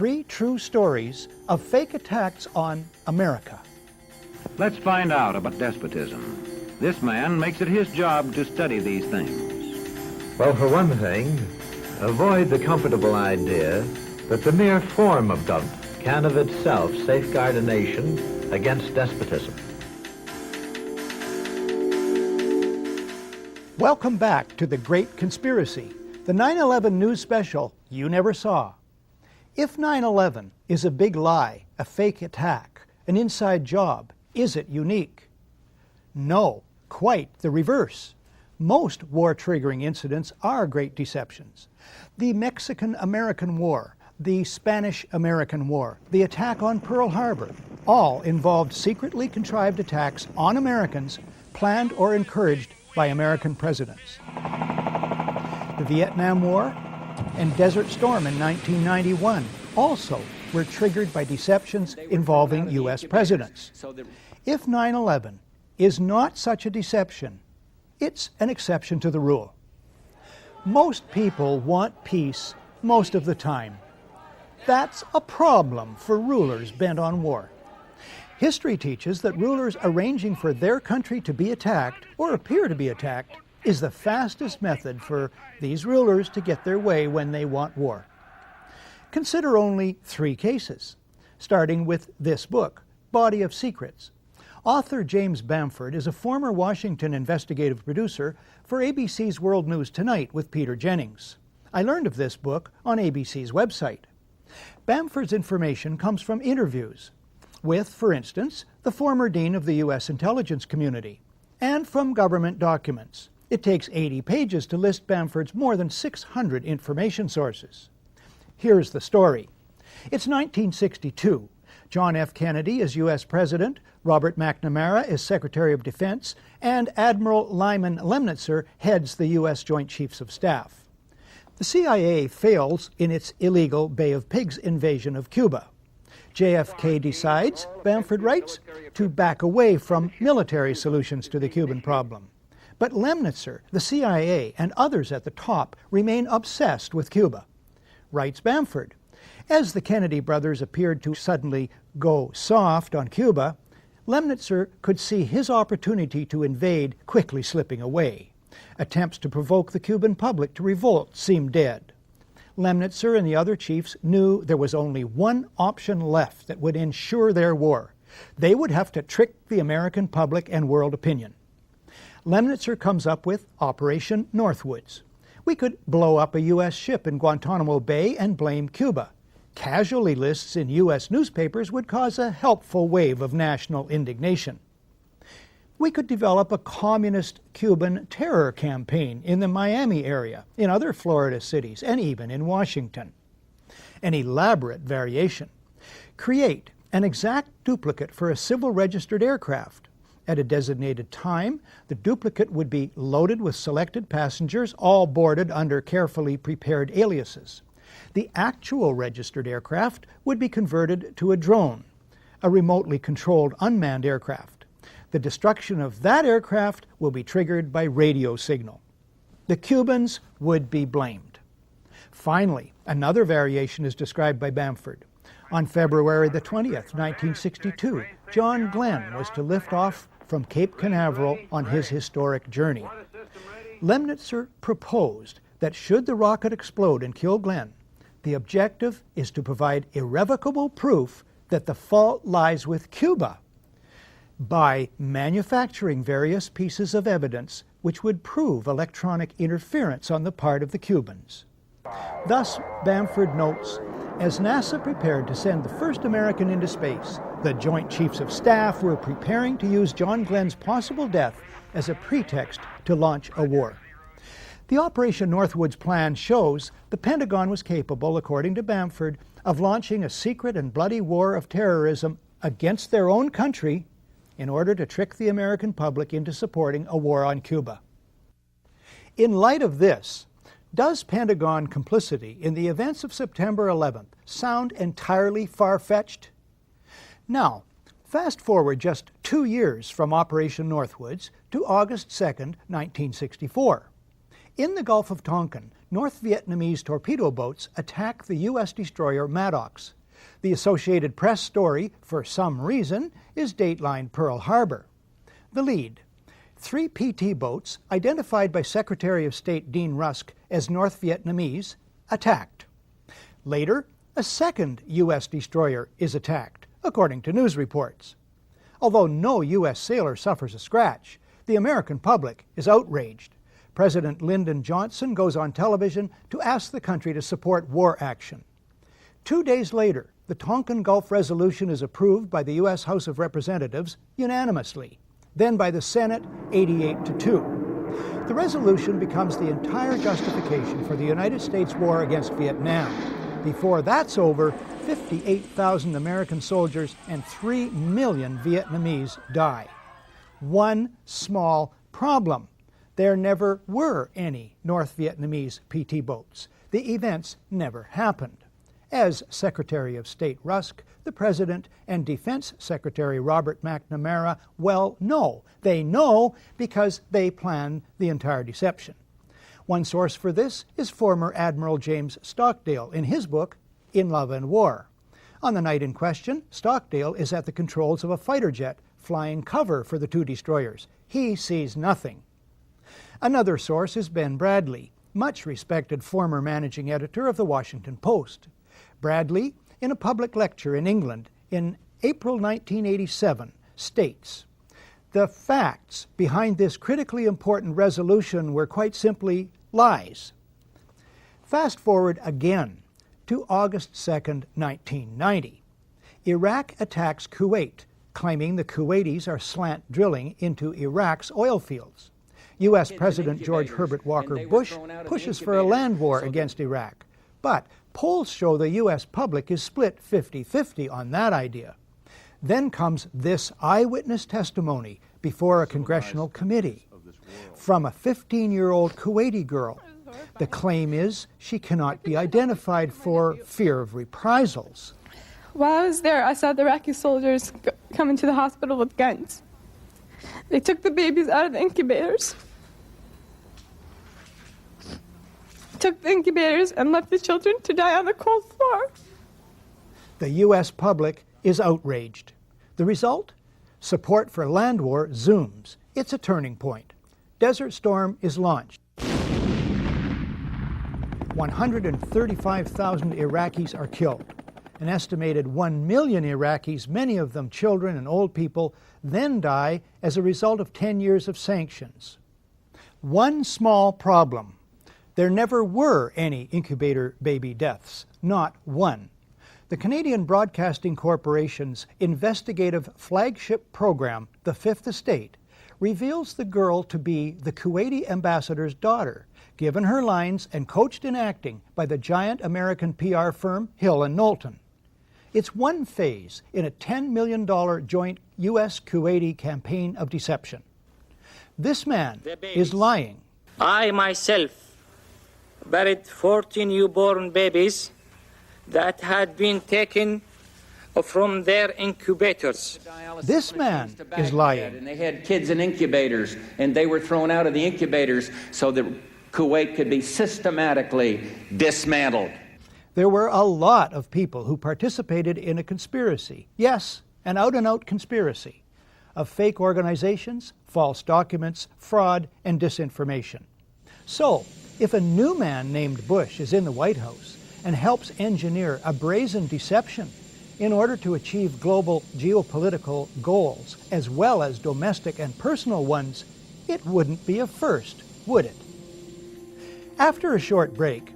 3 true stories of fake attacks on America. Let's find out about despotism. This man makes it his job to study these things. Well, for one thing, avoid the comfortable idea that the mere form of government can of itself safeguard a nation against despotism. Welcome back to The Great Conspiracy, the 9/11 news special you never saw. If 9/11 is a big lie, a fake attack, an inside job, is it unique? No, quite the reverse. Most war-triggering incidents are great deceptions. The Mexican-American War, the Spanish-American War, the attack on Pearl Harbor, all involved secretly contrived attacks on Americans planned or encouraged by American presidents. The Vietnam War and Desert Storm in 1991 also were triggered by deceptions involving U.S. presidents. If 9/11 is not such a deception, it's an exception to the rule. Most people want peace most of the time. That's a problem for rulers bent on war. History teaches that rulers arranging for their country to be attacked or appear to be attacked is the fastest method for these rulers to get their way when they want war. Consider only 3 cases, starting with this book, Body of Secrets. Author James Bamford is a former Washington investigative producer for ABC's World News Tonight with Peter Jennings. I learned of this book on ABC's website. Bamford's information comes from interviews with, for instance, the former dean of the U.S. intelligence community, and from government documents. It takes 80 pages to list Bamford's more than 600 information sources. Here's the story. It's 1962. John F. Kennedy is U.S. President, Robert McNamara is Secretary of Defense, and Admiral Lyman Lemnitzer heads the U.S. Joint Chiefs of Staff. The CIA fails in its illegal Bay of Pigs invasion of Cuba. JFK decides, Bamford writes, to back away from military solutions to the Cuban problem. But Lemnitzer, the CIA, and others at the top remain obsessed with Cuba. Writes Bamford, as the Kennedy brothers appeared to suddenly go soft on Cuba, Lemnitzer could see his opportunity to invade quickly slipping away. Attempts to provoke the Cuban public to revolt seemed dead. Lemnitzer and the other chiefs knew there was only one option left that would ensure their war. They would have to trick the American public and world opinion. Lemnitzer comes up with Operation Northwoods. We could blow up a U.S. ship in Guantanamo Bay and blame Cuba. Casualty lists in U.S. newspapers would cause a helpful wave of national indignation. We could develop a communist Cuban terror campaign in the Miami area, in other Florida cities, and even in Washington. An elaborate variation. Create an exact duplicate for a civil registered aircraft. At a designated time, the duplicate would be loaded with selected passengers, all boarded under carefully prepared aliases. The actual registered aircraft would be converted to a drone, a remotely controlled unmanned aircraft. The destruction of that aircraft will be triggered by radio signal. The Cubans would be blamed. Finally, another variation is described by Bamford. On February the 20th, 1962, John Glenn was to lift off from Cape Canaveral on his historic journey. Lemnitzer proposed that should the rocket explode and kill Glenn, the objective is to provide irrevocable proof that the fault lies with Cuba by manufacturing various pieces of evidence which would prove electronic interference on the part of the Cubans. Thus, Bamford notes, as NASA prepared to send the first American into space, the Joint Chiefs of Staff were preparing to use John Glenn's possible death as a pretext to launch a war. The Operation Northwoods plan shows the Pentagon was capable, according to Bamford, of launching a secret and bloody war of terrorism against their own country in order to trick the American public into supporting a war on Cuba. In light of this, does Pentagon complicity in the events of September 11th sound entirely far-fetched? Now, fast forward just 2 years from Operation Northwoods to August 2nd, 1964. In the Gulf of Tonkin, North Vietnamese torpedo boats attack the U.S. destroyer Maddox. The Associated Press story, for some reason, is datelined Pearl Harbor. The lead: 3 PT boats, identified by Secretary of State Dean Rusk as North Vietnamese, attacked. Later, a second U.S. destroyer is attacked, according to news reports. Although no U.S. sailor suffers a scratch, the American public is outraged. President Lyndon Johnson goes on television to ask the country to support war action. 2 days later, the Tonkin Gulf Resolution is approved by the U.S. House of Representatives unanimously, then by the Senate 88-2. The resolution becomes the entire justification for the United States war against Vietnam. Before that's over, 58,000 American soldiers and 3 million Vietnamese die. One small problem: there never were any North Vietnamese PT boats. The events never happened. As Secretary of State Rusk, the President, and Defense Secretary Robert McNamara well know. They know because they planned the entire deception. One source for this is former Admiral James Stockdale in his book, In Love and War. On the night in question, Stockdale is at the controls of a fighter jet flying cover for the 2 destroyers. He sees nothing. Another source is Ben Bradlee, much respected former managing editor of the Washington Post. Bradlee, in a public lecture in England in April 1987, states, "The facts behind this critically important resolution were quite simply lies." Fast forward again to August 2, 1990. Iraq attacks Kuwait, claiming the Kuwaitis are slant drilling into Iraq's oil fields. U.S. President George Herbert Walker Bush pushes for a land war against Iraq, but polls show the U.S. public is split 50-50 on that idea. Then comes this eyewitness testimony before a congressional committee from a 15-year-old Kuwaiti girl. The claim is she cannot be identified for fear of reprisals. While I was there, I saw the Iraqi soldiers come into the hospital with guns. They took the babies out of the incubators, and left the children to die on the cold floor. The U.S. public is outraged. The result? Support for land war zooms. It's a turning point. Desert Storm is launched. 135,000 Iraqis are killed. An estimated 1 million Iraqis, many of them children and old people, then die as a result of 10 years of sanctions. One small problem: there never were any incubator baby deaths, not one. The Canadian Broadcasting Corporation's investigative flagship program, The Fifth Estate, reveals the girl to be the Kuwaiti ambassador's daughter, given her lines and coached in acting by the giant American PR firm Hill & Knowlton. It's one phase in a $10 million joint U.S.-Kuwaiti campaign of deception. This man is lying. I myself buried 14 newborn babies that had been taken from their incubators. This man is lying. And they had kids in incubators, and they were thrown out of the incubators so that Kuwait could be systematically dismantled. There were a lot of people who participated in a conspiracy. Yes, an out-and-out conspiracy of fake organizations, false documents, fraud, and disinformation. So, if a new man named Bush is in the White House and helps engineer a brazen deception in order to achieve global geopolitical goals as well as domestic and personal ones, it wouldn't be a first, would it? After a short break,